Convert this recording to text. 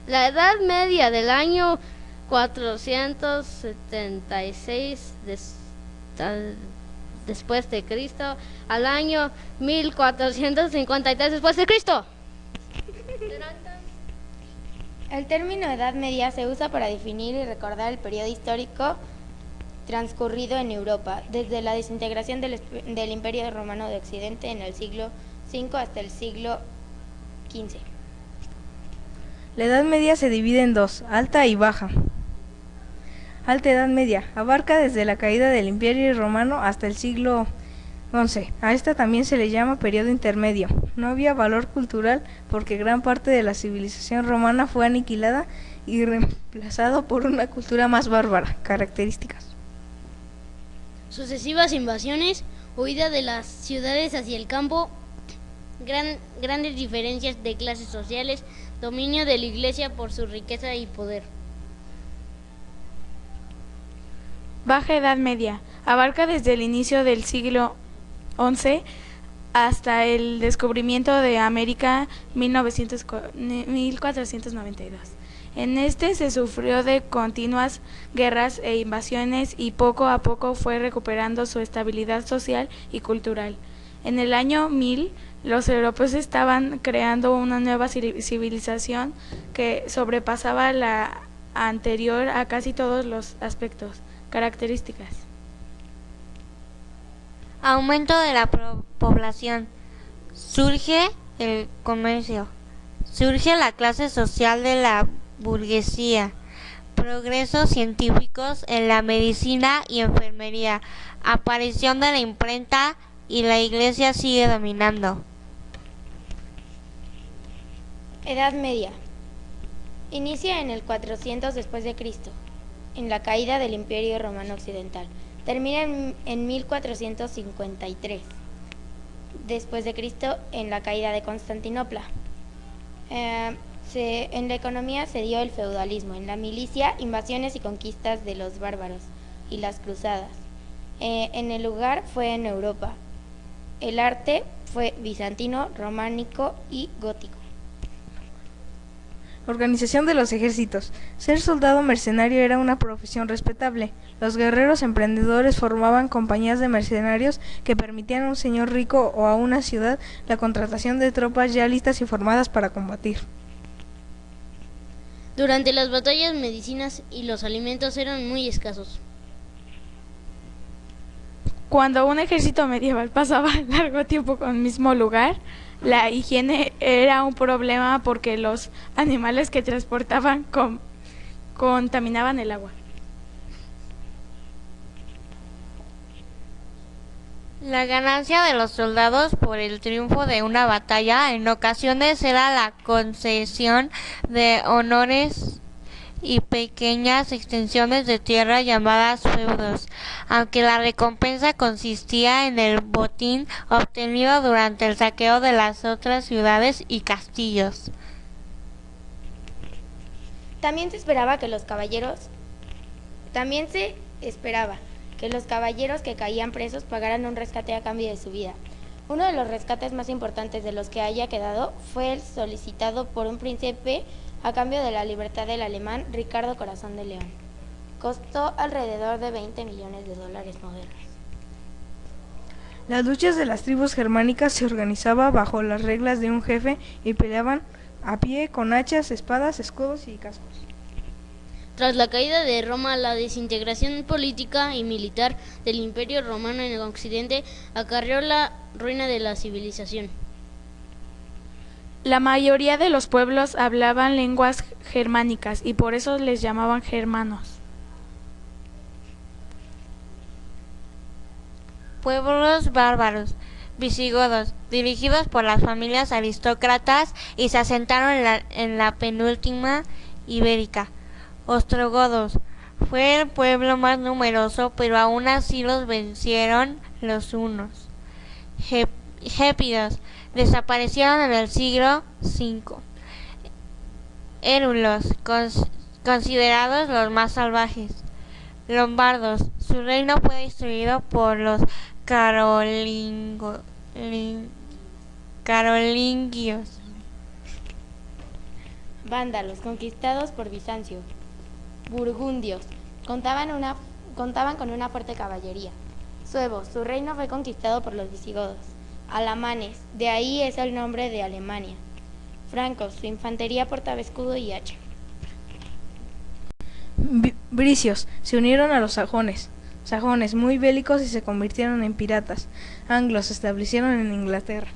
La Edad Media del año 476 después de Cristo al año 1453 después de Cristo. El término Edad Media se usa para definir y recordar el periodo histórico transcurrido en Europa, desde la desintegración del Imperio Romano de Occidente en el siglo V hasta el siglo XV. La Edad Media se divide en dos, alta y baja. Alta Edad Media abarca desde la caída del Imperio Romano hasta el siglo XI. A esta también se le llama periodo intermedio. No había valor cultural porque gran parte de la civilización romana fue aniquilada y reemplazado por una cultura más bárbara. Características: Sucesivas invasiones, huida de las ciudades hacia el campo, grandes diferencias de clases sociales, dominio de la Iglesia por su riqueza y poder. Baja Edad Media abarca desde el inicio del siglo XI hasta el descubrimiento de América 1492. En este se sufrió de continuas guerras e invasiones y poco a poco fue recuperando su estabilidad social y cultural. En el año 1000, los europeos estaban creando una nueva civilización que sobrepasaba la anterior a casi todos los aspectos. Características: aumento de la población, surge el comercio, surge la clase social de la burguesía, progresos científicos en la medicina y enfermería, aparición de la imprenta y la Iglesia sigue dominando. Edad Media. Inicia en el 400 después de Cristo, en la caída del Imperio Romano Occidental. Termina en 1453 después de Cristo, en la caída de Constantinopla. En la economía se dio el feudalismo, en la milicia invasiones y conquistas de los bárbaros y las cruzadas. En el lugar fue en Europa. El arte fue bizantino, románico y gótico. Organización de los ejércitos. Ser soldado mercenario era una profesión respetable. Los guerreros emprendedores formaban compañías de mercenarios que permitían a un señor rico o a una ciudad la contratación de tropas ya listas y formadas para combatir. Durante las batallas, medicinas y los alimentos eran muy escasos. Cuando un ejército medieval pasaba largo tiempo con el mismo lugar, la higiene era un problema porque los animales que transportaban contaminaban el agua. La ganancia de los soldados por el triunfo de una batalla en ocasiones era la concesión de honores y pequeñas extensiones de tierra llamadas feudos, aunque la recompensa consistía en el botín obtenido durante el saqueo de las otras ciudades y castillos. También se esperaba que los caballeros que caían presos pagaran un rescate a cambio de su vida. Uno de los rescates más importantes de los que haya quedado fue el solicitado por un príncipe a cambio de la libertad del alemán Ricardo Corazón de León. Costó alrededor de 20 millones de dólares modernos. Las luchas de las tribus germánicas se organizaban bajo las reglas de un jefe y peleaban a pie con hachas, espadas, escudos y cascos. Tras la caída de Roma, la desintegración política y militar del Imperio Romano en el Occidente acarreó la ruina de la civilización. La mayoría de los pueblos hablaban lenguas germánicas y por eso les llamaban germanos. Pueblos bárbaros, visigodos, dirigidos por las familias aristócratas y se asentaron en la penúltima ibérica. Ostrogodos fue el pueblo más numeroso, pero aún así los vencieron los hunos. Gépidos desaparecieron en el siglo V. Érulos, considerados los más salvajes. Lombardos, su reino fue destruido por los carolingios. Vándalos, conquistados por Bizancio. Burgundios, contaban con una fuerte caballería. Suevos, su reino fue conquistado por los visigodos. Alamanes, de ahí es el nombre de Alemania. Francos, su infantería portaba escudo y hacha. Bricios, se unieron a los sajones. Sajones, muy bélicos y se convirtieron en piratas. Anglos, se establecieron en Inglaterra.